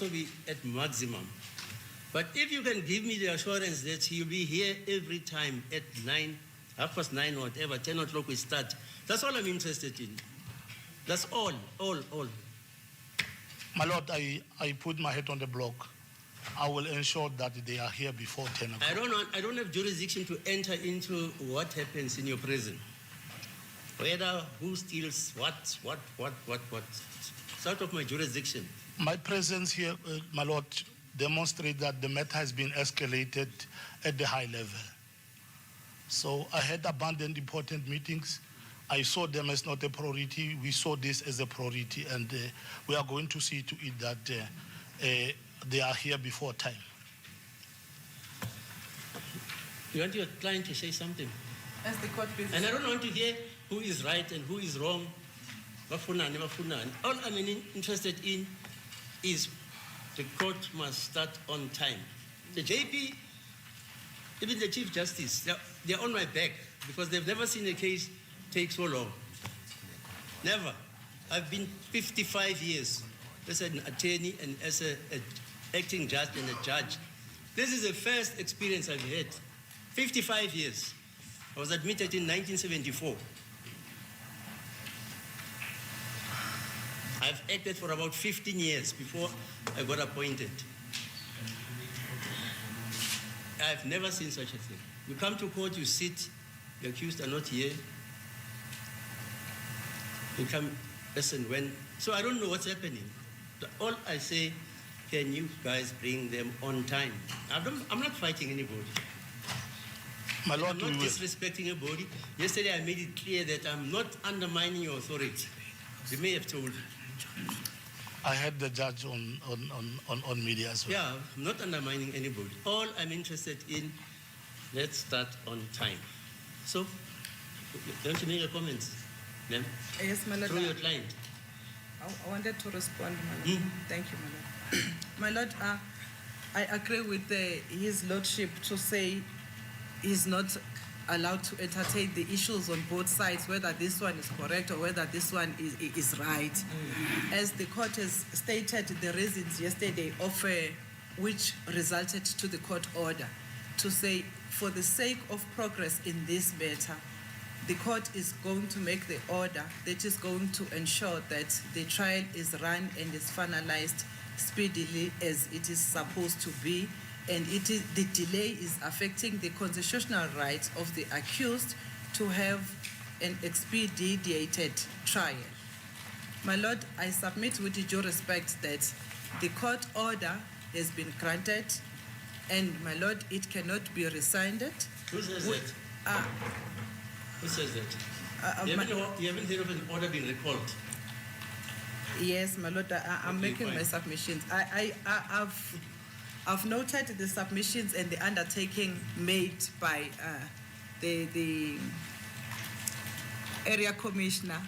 also be at maximum. But if you can give me the assurance that you'll be here every time at 9, 9:30 or whatever, 10 o'clock we start, that's all I'm interested in. That's all. My Lord, I put my head on the block. I will ensure that they are here before 10 o'clock. I don't have jurisdiction to enter into what happens in your prison. Whether who steals what. It's out of my jurisdiction. My presence here, my Lord, demonstrates that the matter has been escalated at the high level. So I had abandoned important meetings. I saw them as not a priority. We saw this as a priority, and we are going to see to it that they are here before time. You want your client to say something? As the court please. And I don't want to hear who is right and who is wrong. All I'm interested in is the court must start on time. The JP, even the Chief Justice, they're on my back because they've never seen a case take so long. Never. I've been 55 years as an attorney and as an acting judge and a judge. This is the first experience I've had. 55 years. I was admitted in 1974. I've acted for about 15 years before I got appointed. I've never seen such a thing. You come to court, you sit, the accused are not here. You come as and when. So I don't know what's happening. All I say, can you guys bring them on time? I'm not fighting anybody. My Lord, I'm not disrespecting anybody. Yesterday I made it clear that I'm not undermining your authority. You may have told. I had the judge on media as well. Yeah, I'm not undermining anybody. All I'm interested in, let's start on time. So, don't you make a comment? Then, yes, my Lord. through your client. I wanted to respond, my Lord. Thank you, my Lord. My Lord, I agree with His Lordship to say he's not allowed to entertain the issues on both sides, whether this one is correct or whether this one is right. As the court has stated the reasons yesterday of which resulted to the court order, to say for the sake of progress in this matter, the court is going to make the order that is going to ensure that the trial is run and is finalized speedily as it is supposed to be, and the delay is affecting the constitutional rights of the accused to have an expedited trial. My Lord, I submit with due respect that the court order has been granted, and my Lord, it cannot be rescinded. Who says that? Who says that? You haven't heard of an order being recalled? Yes, my Lord, I'm making my submissions. I've noted the submissions and the undertaking made by the area commissioner,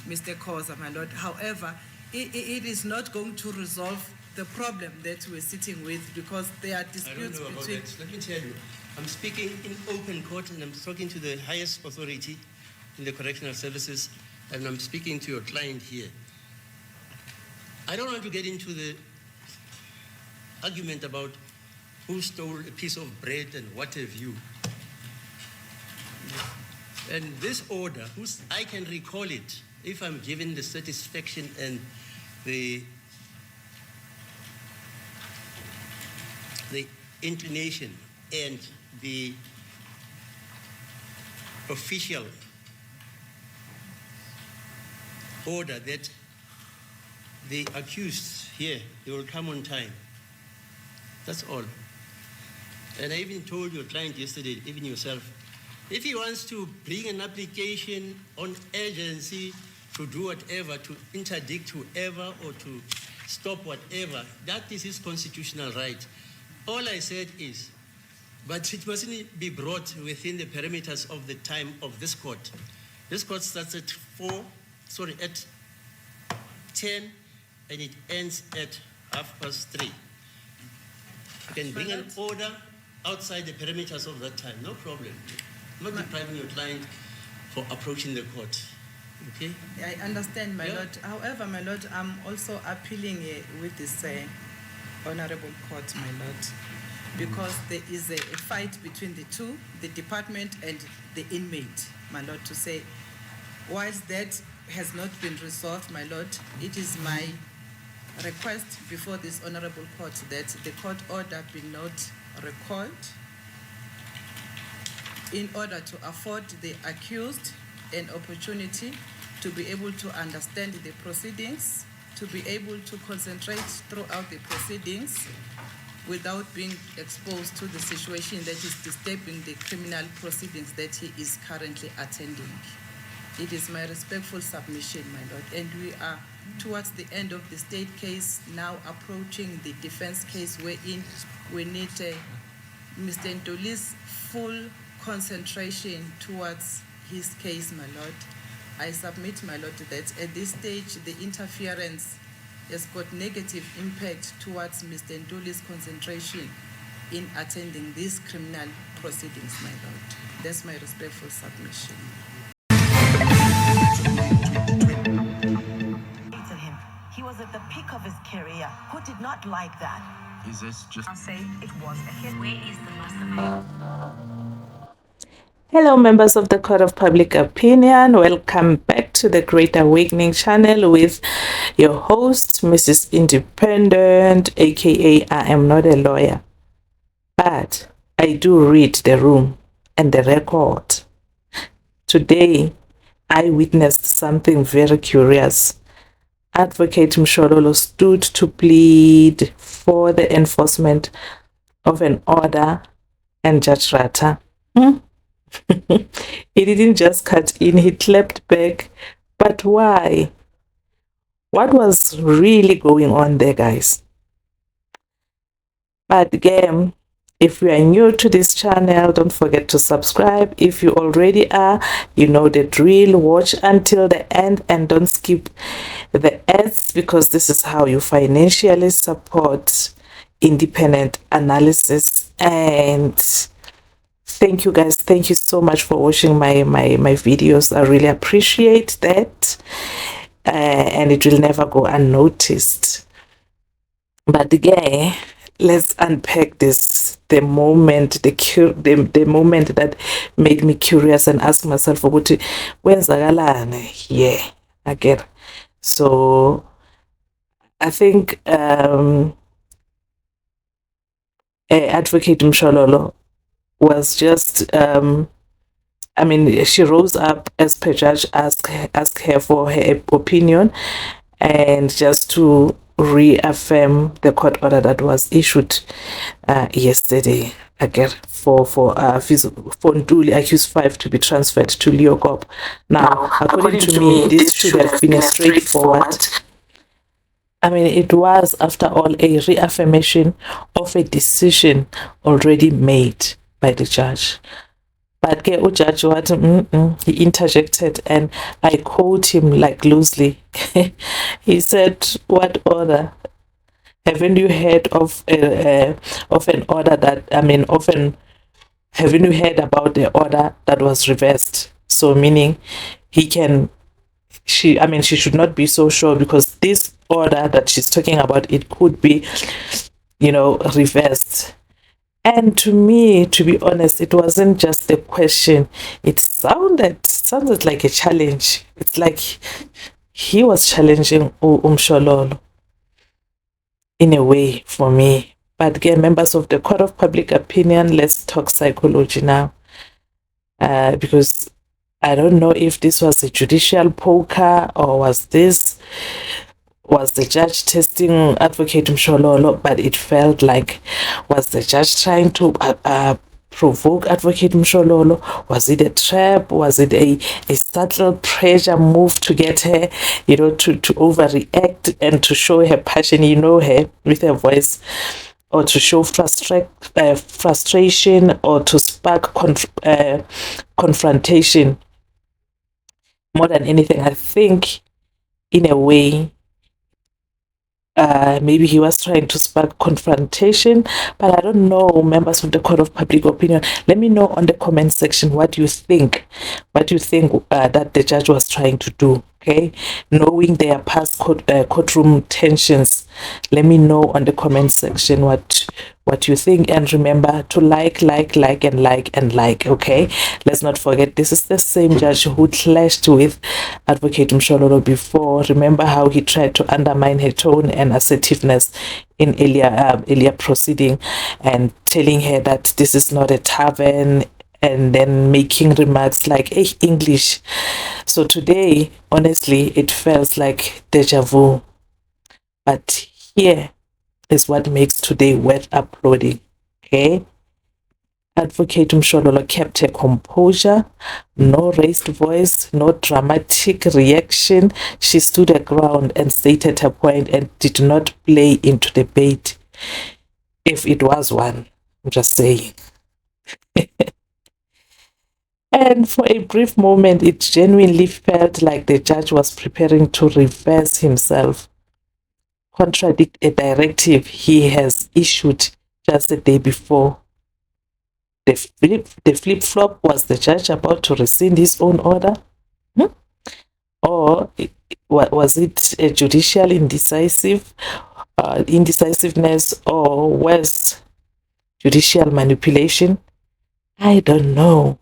Mr. Khoza, my Lord. However, it is not going to resolve the problem that we're sitting with because there are disputes I don't know between. about that. Let me tell you, I'm speaking in open court and I'm talking to the highest authority in the correctional services, and I'm speaking to your client here. I don't want to get into the argument about who stole a piece of bread and what have you. And this order, I can recall it if I'm given the satisfaction and the inclination and the official order that the accused here, they will come on time. That's all. And I even told your client yesterday, even yourself, if he wants to bring an application on urgency to do whatever, to interdict whoever or to stop whatever, that is his constitutional right. All I said is, but it mustn't be brought within the perimeters of the time of this court. This court starts at 10 and it ends at 3:30. You can bring an order outside the perimeters of that time, no problem. I'm not depriving your client for approaching the court. Okay? I understand, my Lord. However, my Lord, I'm also appealing with this Honorable Court, my lord, because there is a fight between the two, the department and the inmate, my lord, to say, whilst that has not been resolved, my lord, it is my request before this honorable court that the court order be not recalled in order to afford the accused an opportunity to be able to understand the proceedings, to be able to concentrate throughout the proceedings without being exposed to the situation that is disturbing the criminal proceedings that he is currently attending. It is my respectful submission, my lord, and we are towards the end of the state case, now approaching the defense case wherein we need Mr. Ntoli's full concentration towards his case, my lord. I submit, my lord, that at this stage, the interference has got negative impact towards Mr. Ntoli's concentration in attending these criminal proceedings, my lord. That's my respectful submission. Him. He was at the peak of his career. Who did not like that? Is this just... I'll say it was a hit. Where is the mastermind? Hello, members of the Court of Public Opinion. Welcome back to the Great Awakening channel with your host, Mrs. Independent, aka I am not a lawyer, but I do read the room and the record. Today, I witnessed something very curious. Advocate Mshololo stood to plead for the enforcement of an order, and Judge Rata, he didn't just cut in, he clapped back. But why? What was really going on there, guys? But again, if you are new to this channel, don't forget to subscribe. If you already are, you know the drill. Watch until the end and don't skip the ads, because this is how you financially support independent analysis. And thank you, guys. Thank you so much for watching my videos. I really appreciate that. And it will never go unnoticed. But again, let's unpack this. The moment, the moment that made me curious and ask myself, when's the yeah, again. So I think Advocate Mshololo was just I mean, she rose up as per judge asked her for her opinion, and just to reaffirm the court order that was issued yesterday again for Ntuli accused 5 to be transferred to Leocorp. Now, according to me, this should have been a straightforward. I mean, it was, after all, a reaffirmation of a decision already made by the judge. But judge he interjected, and I quote him like loosely. He said, "What order? Haven't you heard of an order that, I mean, haven't you heard about the order that was reversed?" So meaning she should not be so sure, because this order that she's talking about, it could be, reversed. And to me, to be honest, it wasn't just a question. It sounded like a challenge. It's like he was challenging Mshololo in a way, for me. But again, members of the Court of Public Opinion, let's talk psychology now. Because I don't know if this was a judicial poker, or was the judge testing Advocate Mshololo, but it felt like, was the judge trying to provoke Advocate Mshololo? Was it a trap? Was it a subtle pressure move to get her, to overreact and to show her passion, her with her voice, or to show frustration, or to spark confrontation? More than anything, I think, in a way, maybe he was trying to spark confrontation, but I don't know, members of the Court of Public Opinion. Let me know on the comment section what you think. What you think that the judge was trying to do, okay? Knowing their past courtroom tensions, Let me know on the comment section what you think, and remember to like, okay? Let's not forget, this is the same judge who clashed with Advocate Mshololo before. Remember how he tried to undermine her tone and assertiveness in earlier proceeding, and telling her that this is not a tavern, and then making remarks like, hey, English. So today, honestly, it feels like deja vu. But here is what makes today worth uploading. Okay? Advocate Mshololo kept her composure, no raised voice, no dramatic reaction. She stood her ground and stated her point and did not play into debate, if it was one. I'm just saying. And for a brief moment, it genuinely felt like the judge was preparing to reverse himself, contradict a directive he has issued just a day before. The flip-flop, was the judge about to rescind his own order? Or was it a judicial indecisiveness, or worse, judicial manipulation? I don't know.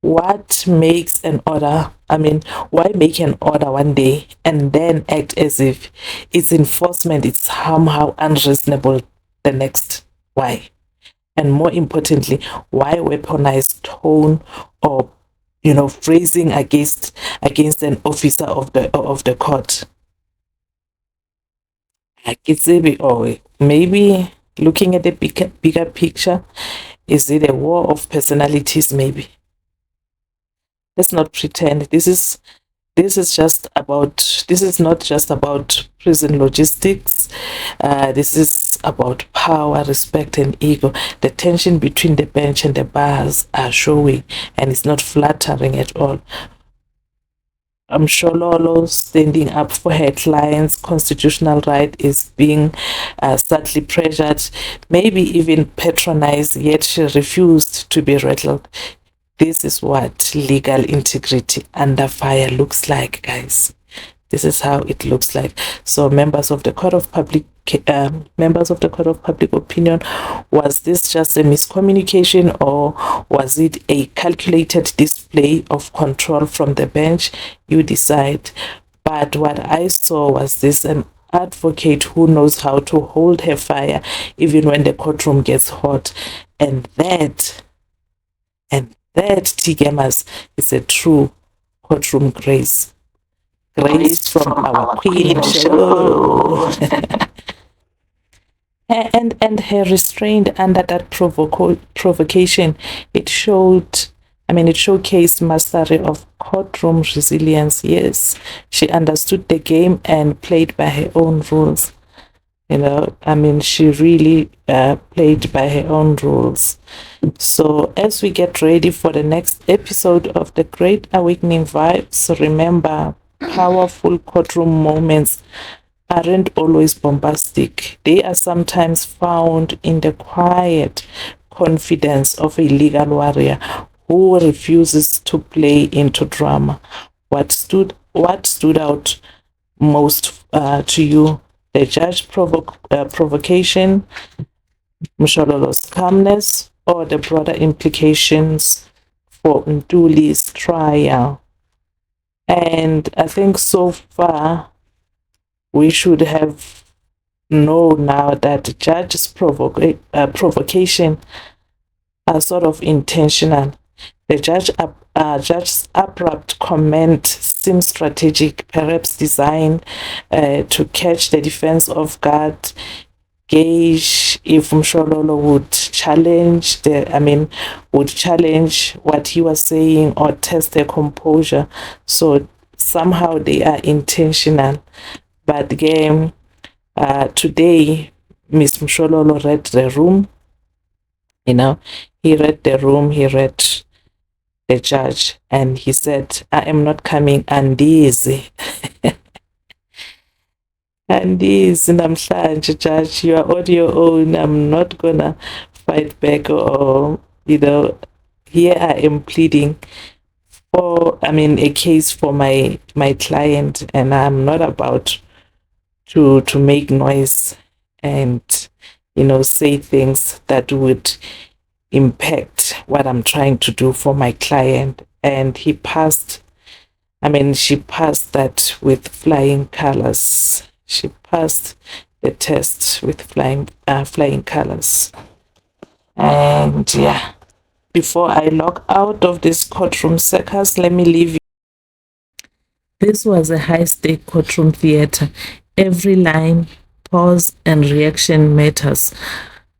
What makes an order, why make an order one day and then act as if its enforcement is somehow unreasonable the next? Why? And more importantly, why weaponize tone or phrasing against an officer of the court? Or maybe looking at the bigger picture, is it a war of personalities? Maybe. Let's not pretend this is not just about prison logistics. This is about power, respect, and ego. The tension between the bench and the bars are showing, and it's not flattering at all. I'm sure Lolo, standing up for her client's constitutional right, is being subtly pressured, maybe even patronized, yet she refused to be rattled. This is what legal integrity under fire looks like, guys. This is how it looks like. So, members of the Court of Public Opinion, was this just a miscommunication, or was it a calculated display of control from the bench? You decide. But what I saw was this: an advocate who knows how to hold her fire even when the courtroom gets hot, and that, T-Gamers, is a true courtroom grace. Grace from our Queen Show. and her restraint under that provocation, it showcased mastery of courtroom resilience. Yes, she understood the game and played by her own rules. She really played by her own rules. So as we get ready for the next episode of the Great Awakening Vibes, remember, powerful courtroom moments aren't always bombastic. They are sometimes found in the quiet confidence of a legal warrior who refuses to play into drama. What stood out most to you? The judge's provocation, Mshololo's calmness, or the broader implications for Ntuli's trial? And I think so far we should have known now that the judge's provocation are sort of intentional. The judge's abrupt comment seems strategic, perhaps designed to catch the defense off guard, gauge if Mshololo would challenge what he was saying, or test their composure. So somehow they are intentional. But again, today, Miss Mshololo read the room. He read the room, he read the judge, and he said, I am not coming andizi. Andizi namhlanje, judge, you are on your own. I'm not gonna fight back, or here I am pleading for a case for my client, and I'm not about to make noise and say things that would impact what I'm trying to do for my client. And she passed that with flying colors. She passed the test with flying colors. And yeah, before I log out of this courtroom circus, let me leave you. This was a high-stake courtroom theater. Every line, pause, and reaction matters.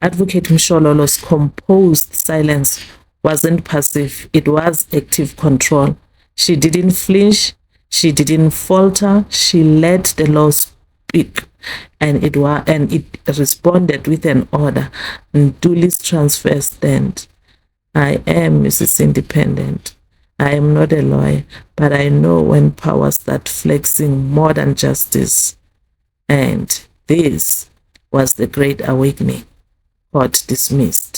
Advocate Mshololo's composed silence wasn't passive, it was active control. She didn't flinch, she didn't falter, she let the law speak, and it responded with an order. Nduli's transfer stand. I am Mrs. Independent. I am not a lawyer, but I know when power starts flexing more than justice. And this was the great awakening. Court dismissed.